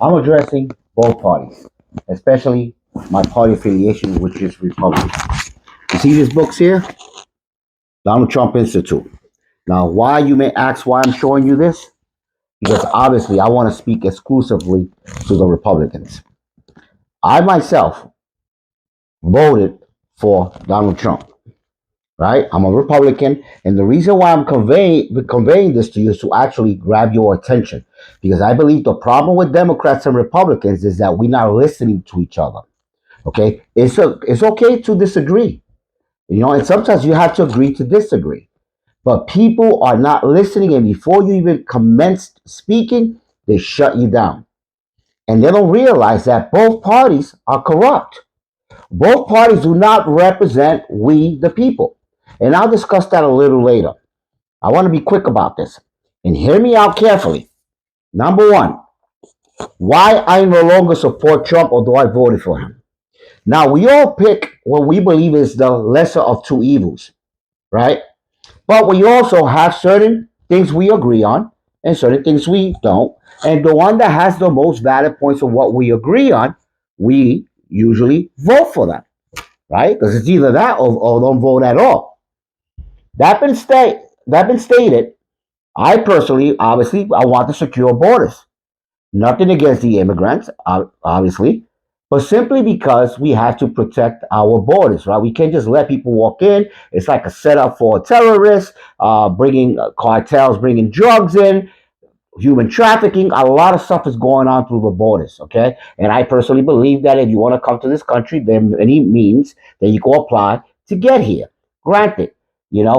I'm addressing both parties, especially my party affiliation, which is Republican. You see these books here? Donald Trump Institute. Now, why you may ask why I'm showing you this? Because obviously I want to speak exclusively to the Republicans. I myself voted for Donald Trump, right? I'm a Republican, and the reason why I'm conveying this to you is to actually grab your attention, because I believe the problem with Democrats and Republicans is that we're not listening to each other. Okay, it's okay to disagree, and sometimes you have to agree to disagree. But people are not listening, and before you even commence speaking, they shut you down, and they don't realize that both parties are corrupt. Both parties do not represent we, the people. And I'll discuss that a little later. I want to be quick about this. And hear me out carefully. Number one, why I no longer support Trump, although I voted for him. Now, we all pick what we believe is the lesser of two evils, right? But we also have certain things we agree on and certain things we don't. And the one that has the most valid points of what we agree on, we usually vote for that, right? Because it's either that or don't vote at all. That been stated. I personally, obviously, I want to secure borders. Nothing against the immigrants, obviously, but simply because we have to protect our borders, right? We can't just let people walk in. It's like a setup for terrorists, bringing cartels, bringing drugs in, human trafficking. A lot of stuff is going on through the borders, okay? And I personally believe that if you want to come to this country, there are many means that you can apply to get here. Granted,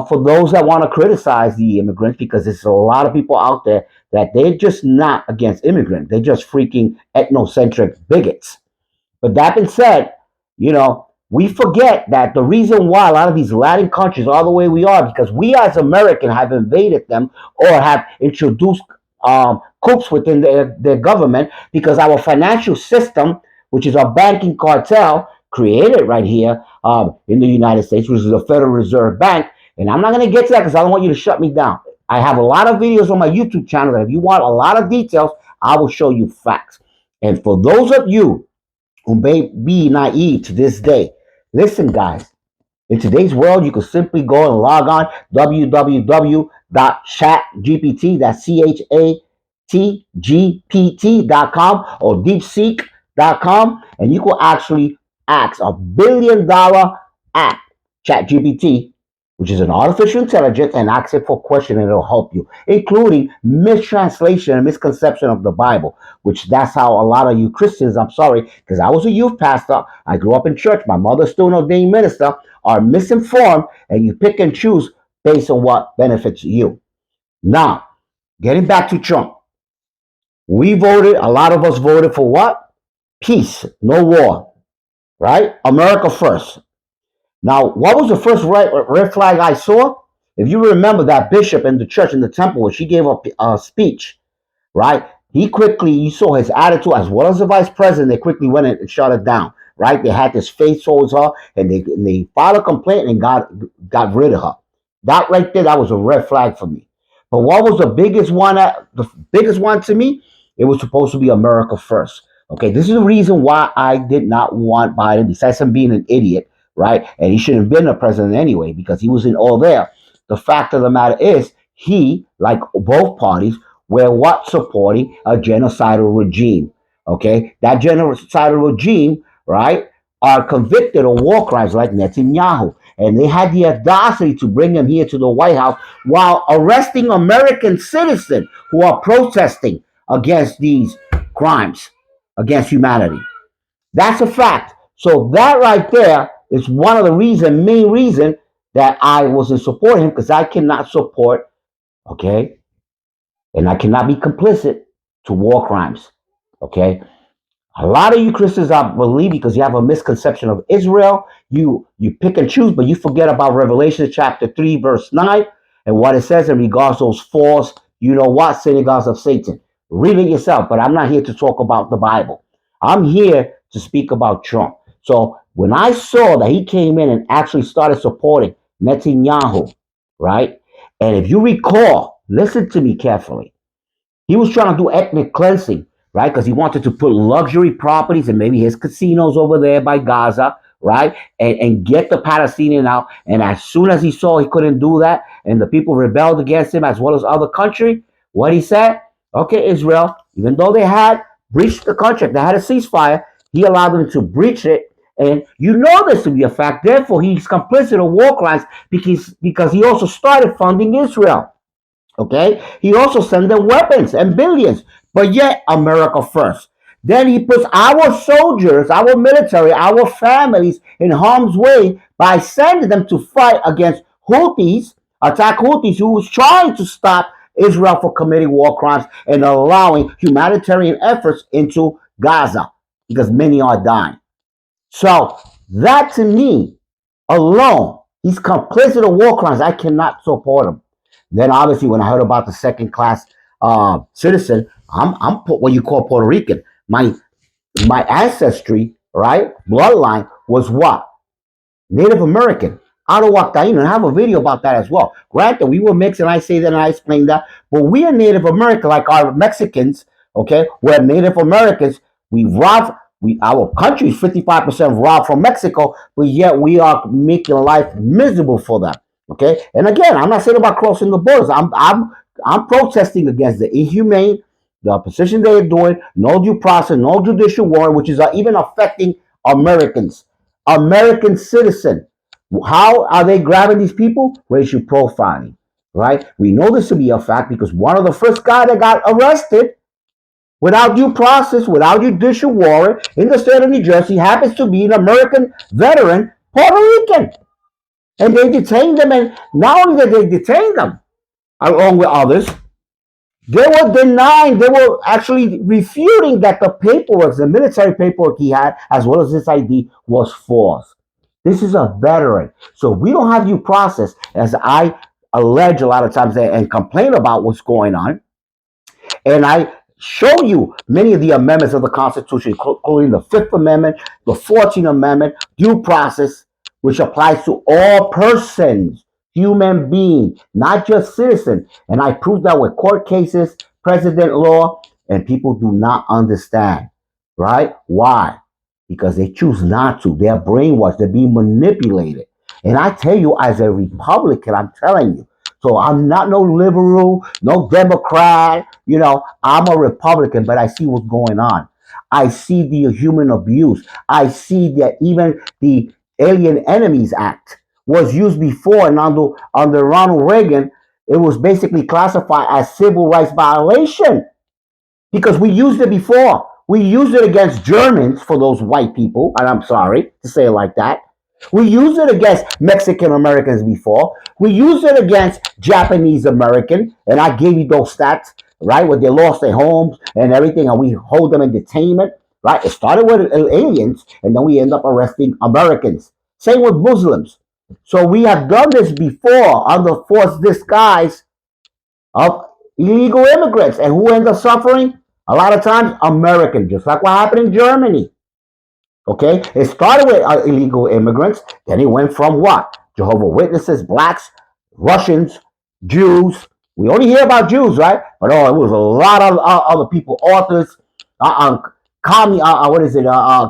for those that want to criticize the immigrants, because there's a lot of people out there that they're just not against immigrants. They're just freaking ethnocentric bigots. But that being said, we forget that the reason why a lot of these Latin countries are the way we are because we as Americans have invaded them or have introduced coups within their government because our financial system, which is our banking cartel, created right here in the United States, which is the Federal Reserve Bank. And I'm not going to get to that because I don't want you to shut me down. I have a lot of videos on my YouTube channel that if you want a lot of details, I will show you facts. And for those of you who may be naive to this day, listen, guys. In today's world, you can simply go and log on www.chatgpt, that's CHATGPT.com or DeepSeek.com, and you can actually ask $1 billion app, ChatGPT, which is an artificial intelligence, and ask it for questions and it'll help you, including mistranslation and misconception of the Bible, which that's how a lot of you Christians, I'm sorry, because I was a youth pastor, I grew up in church, my mother's still an ordained minister, are misinformed, and you pick and choose based on what benefits you. Now, getting back to Trump, a lot of us voted for what? Peace, no war, right? America first. Now, what was the first red flag I saw? If you remember that bishop in the church in the temple where she gave a speech, right? You saw his attitude as well as the vice president. They quickly went and shut it down, right? They had this face towards her, and they filed a complaint and got rid of her. That right there, that was a red flag for me. But what was the biggest one? The biggest one to me, it was supposed to be America first. Okay, this is the reason why I did not want Biden, besides him being an idiot, right? And he shouldn't have been the president anyway because he was in all there. The fact of the matter is, he, like both parties, were what supporting a genocidal regime. Okay, that genocidal regime, right, are convicted of war crimes like Netanyahu, and they had the audacity to bring him here to the White House while arresting American citizens who are protesting against these crimes against humanity. That's a fact. So that right there is one of the main reason that I wasn't supporting him because I cannot support, okay, and I cannot be complicit to war crimes. Okay, a lot of you Christians, I believe, because you have a misconception of Israel, you pick and choose, but you forget about Revelation chapter 3, verse 9, and what it says in regards to those false, synagogues of Satan. Read it yourself, but I'm not here to talk about the Bible. I'm here to speak about Trump. So when I saw that he came in and actually started supporting Netanyahu, right? And if you recall, listen to me carefully. He was trying to do ethnic cleansing right? Because he wanted to put luxury properties and maybe his casinos over there by Gaza, right? And get the Palestinian out. And as soon as he saw he couldn't do that, and the people rebelled against him as well as other country, what he said, okay, Israel, even though they had breached the contract, they had a ceasefire, he allowed them to breach it. And you know this to be a fact. Therefore, he's complicit of war crimes because he also started funding Israel. Okay? He also sent them weapons and billions. But yet, America first. Then he puts our soldiers, our military, our families in harm's way by sending them to fight against Houthis, attack Houthis, who was trying to stop Israel from committing war crimes and allowing humanitarian efforts into Gaza because many are dying. So that to me alone, he's complicit of war crimes. I cannot support him. Then obviously, when I heard about the second class citizen, I'm what you call Puerto Rican. My ancestry, right, bloodline was what? Native American. Arawak Taino. And I have a video about that as well. Granted, we were mixed, and I say that and I explain that. But we are Native American, like our Mexicans, okay? We're Native Americans. We rob, our country is 55% robbed from Mexico, but yet we are making life miserable for them. Okay? And again, I'm not saying about crossing the borders. I'm protesting against the inhumane, the position they're doing, no due process, no judicial warrant, which is even affecting Americans. American citizen. How are they grabbing these people? Racial profiling, right? We know this to be a fact because one of the first guys that got arrested without due process, without judicial warrant in the state of New Jersey happens to be an American veteran, Puerto Rican. And they detained them, and not only did they detain them, along with others, they were denying, they were actually refuting that the paperwork, the military paperwork he had, as well as his ID, was false. This is a veteran. So we don't have due process, as I allege a lot of times and complain about what's going on. And I show you many of the amendments of the Constitution, including the Fifth Amendment, the 14th Amendment, due process, which applies to all persons, human beings, not just citizens. And I prove that with court cases, precedent law, and people do not understand, right? Why? Because they choose not to. They're brainwashed. They're being manipulated. And I tell you, as a Republican, I'm telling you, so I'm not no liberal, no Democrat. You know, I'm a Republican, but I see what's going on. I see the human abuse. I see that even the Alien Enemies Act was used before, and under Ronald Reagan, it was basically classified as civil rights violation because we used it before. We used it against Germans for those white people, and I'm sorry to say it like that. We used it against Mexican Americans before. We used it against Japanese Americans, and I gave you those stats, right, where they lost their homes and everything, and we hold them in detainment, right? It started with aliens, and then we end up arresting Americans. Same with Muslims. So we have done this before under false disguise of illegal immigrants, and who ends up suffering? A lot of times, Americans, just like what happened in Germany. Okay, it started with illegal immigrants, then it went from what? Jehovah Witnesses, blacks, Russians, Jews. We only hear about Jews, right? But it was a lot of other people, authors,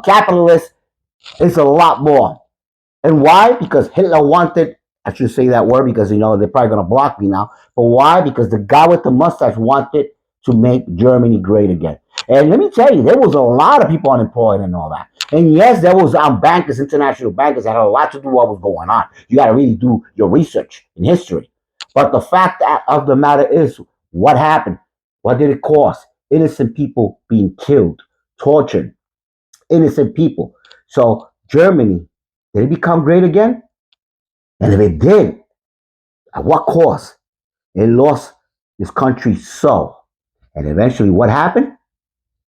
capitalists. It's a lot more. And why? Because Hitler wanted, I should say that word because, they're probably going to block me now. But why? Because the guy with the mustache wanted to make Germany great again. And let me tell you, there was a lot of people unemployed and all that. And yes, there was bankers, international bankers that had a lot to do with what was going on. You got to really do your research in history. But the fact of the matter is, what happened? What did it cost? Innocent people being killed, tortured, innocent people. So Germany, did it become great again? And if it did, at what cost? It lost this country's soul. And eventually what happened?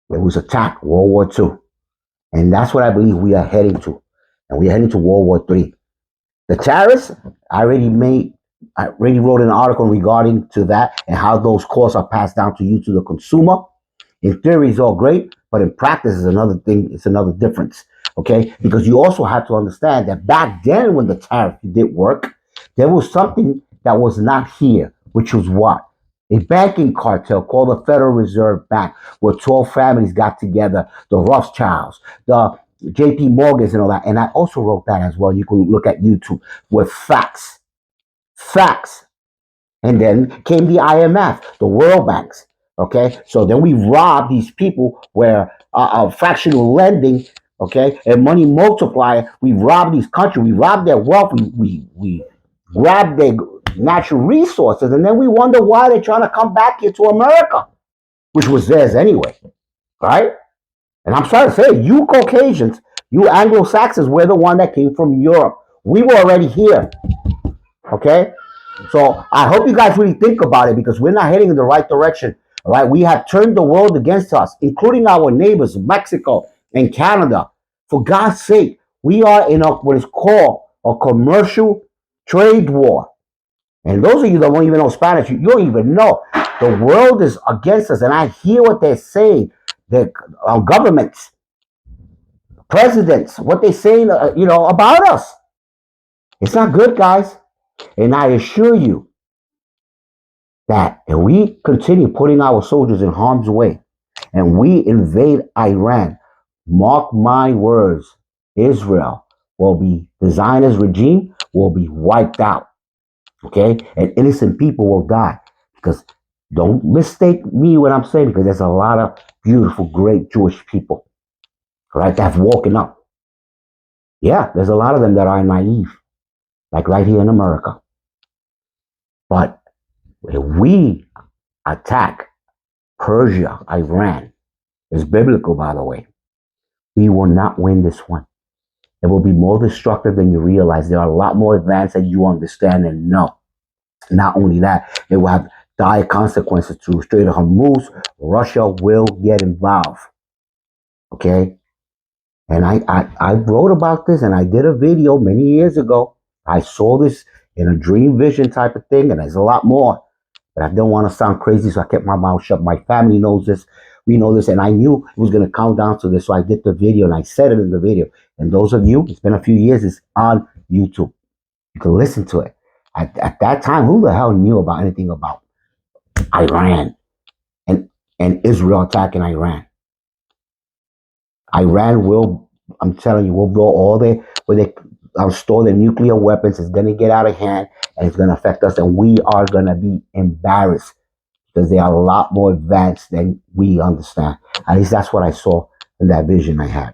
It was attacked, World War II. And that's what I believe we are heading to. And we are heading to World War III. The tariffs, I already wrote an article regarding to that and how those costs are passed down to you, to the consumer. In theory, it's all great, but in practice is another thing. It's another difference, okay? Because you also have to understand that back then when the tariff did work, there was something that was not here, which was what? a banking cartel called the Federal Reserve Bank, where 12 families got together, the Rothschilds, the JP Morgans and all that. And I also wrote that as well. You can look at YouTube with facts. Facts. And then came the IMF, the World Banks. Okay, so then we robbed these people where fractional lending, okay, and money multiplier. We robbed these countries, we robbed their wealth, we grabbed their natural resources, and then we wonder why they're trying to come back here to America, which was theirs anyway, right? And I'm sorry to say, you Caucasians, you Anglo-Saxons, we're the one that came from Europe. We were already here, okay? So I hope you guys really think about it because we're not heading in the right direction. All right, we have turned the world against us, including our neighbors, Mexico and Canada. For God's sake, we are in what is called a commercial trade war. And those of you that don't even know Spanish, you don't even know. The world is against us, and I hear what they're saying. The governments, presidents, what they're saying, about us. It's not good, guys. And I assure you that if we continue putting our soldiers in harm's way and we invade Iran, mark my words, Israel will be, the Zionist regime will be wiped out. Okay? And innocent people will die. Because don't mistake me when I'm saying, because there's a lot of beautiful, great Jewish people, right, that have woken up. Yeah, there's a lot of them that are naive, like right here in America. But if we attack Persia, Iran, it's biblical, by the way, we will not win this one. It will be more destructive than you realize. There are a lot more advanced than you understand and know. Not only that, it will have dire consequences to Strait of Hormuz. Russia will get involved. Okay? And I wrote about this and I did a video many years ago. I saw this in a dream vision type of thing, and there's a lot more. But I didn't want to sound crazy, so I kept my mouth shut. My family knows this. We know this. And I knew it was going to count down to this. So I did the video and I said it in the video. And those of you, it's been a few years, it's on YouTube. You can listen to it. At that time, who the hell knew about anything about Iran and Israel attacking Iran? Iran will, I'm telling you, will blow all their, where they store their nuclear weapons. It's going to get out of hand and it's going to affect us. And we are going to be embarrassed because they are a lot more advanced than we understand. At least that's what I saw in that vision I had.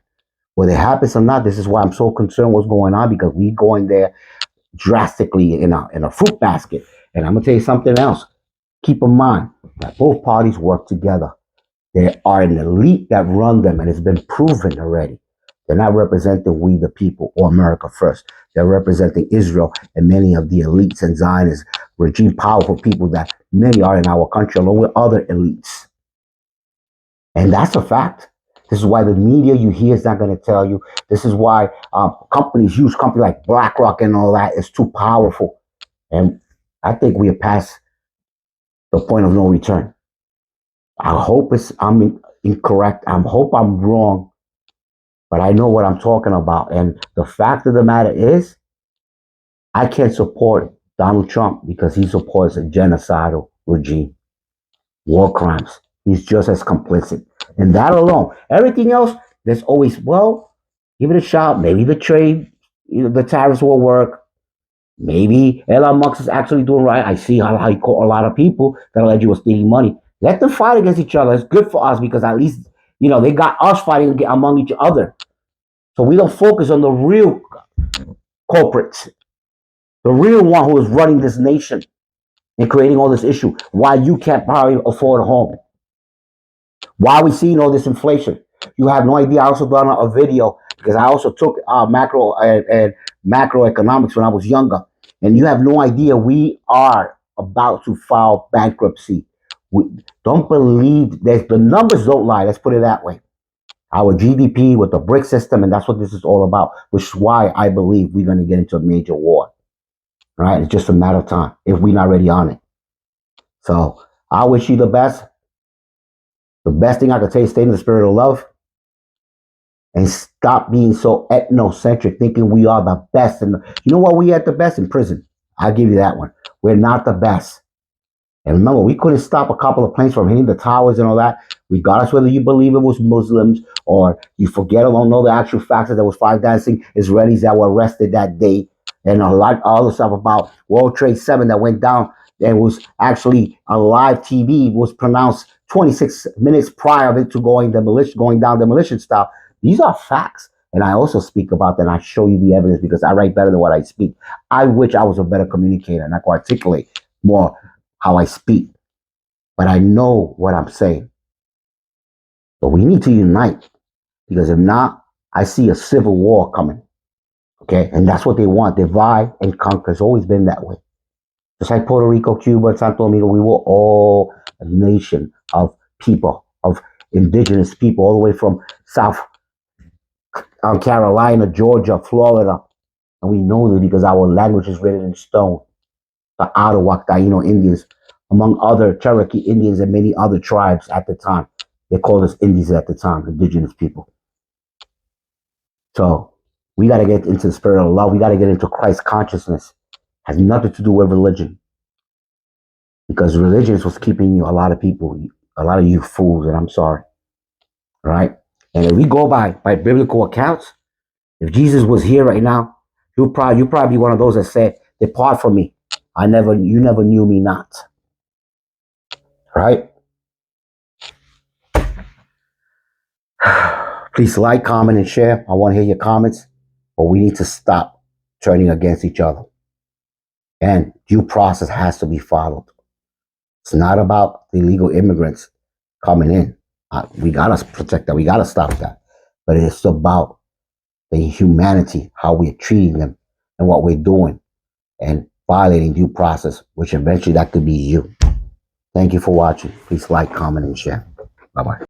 Whether it happens or not, this is why I'm so concerned what's going on, because we go in there drastically in a fruit basket. And I'm going to tell you something else. Keep in mind that both parties work together. There are an elite that run them, and it's been proven already. They're not representing we the people or America first. They're representing Israel and many of the elites and Zionist regime powerful people that many are in our country, along with other elites. And that's a fact. This is why the media you hear is not going to tell you. This is why huge companies like BlackRock and all that is too powerful. And I think we are past the point of no return. I hope I'm incorrect. I hope I'm wrong. But I know what I'm talking about. And the fact of the matter is, I can't support Donald Trump because he supports a genocidal regime. War crimes. He's just as complicit. And that alone. Everything else, there's always, well, give it a shot. Maybe the trade, the tariffs will work. Maybe Elon Musk is actually doing right. I see how he caught a lot of people that allegedly was stealing money. Let them fight against each other. It's good for us because at least, they got us fighting among each other. So we don't focus on the real culprits, the real one who is running this nation and creating all this issue. Why you can't probably afford a home. Why are we seeing all this inflation? You have no idea. I also done a video because I also took macro and macroeconomics when I was younger. And you have no idea we are about to file bankruptcy. We don't believe that the numbers don't lie. Let's put it that way. Our GDP with the BRIC system, and that's what this is all about, which is why I believe we're going to get into a major war. Right? It's just a matter of time if we're not ready on it. So I wish you the best. The best thing I could tell you, stay in the spirit of love and stop being so ethnocentric, thinking we are the best. And you know what? We at the best in prison. I'll give you that one. We're not the best. And remember, we couldn't stop a couple of planes from hitting the towers and all that, regardless whether you believe it was Muslims or you forget or don't know the actual facts that there was 5 dancing Israelis that were arrested that day, and a lot of other stuff about World Trade 7 that went down and was actually on live TV was pronounced 26 minutes prior of it to going down demolition style. These are facts. And I also speak about that and I show you the evidence because I write better than what I speak. I wish I was a better communicator and I could articulate more how I speak. But I know what I'm saying. But we need to unite because if not, I see a civil war coming. Okay? And that's what they want. Divide and conquer. It's always been that way. Just like Puerto Rico, Cuba, and Santo Domingo, we were all a nation of people, of indigenous people, all the way from South Carolina, Georgia, Florida. And we know this because our language is written in stone. The Ottawa Taino Indians, among other Cherokee Indians and many other tribes at the time. They called us Indians at the time, indigenous people. So we got to get into the spirit of love. We got to get into Christ consciousness. It has nothing to do with religion. Because religion is what's keeping you, a lot of people, a lot of you fools, and I'm sorry. Right? And if we go by biblical accounts, if Jesus was here right now, you'll probably be one of those that said, "Depart from me. You never knew me not." Right? Please like, comment, and share. I want to hear your comments. But we need to stop turning against each other. And due process has to be followed. It's not about the illegal immigrants coming in. We got to protect that. We got to stop that. But it's about the humanity, how we're treating them and what we're doing and violating due process, which eventually that could be you. Thank you for watching. Please like, comment, and share. Bye-bye.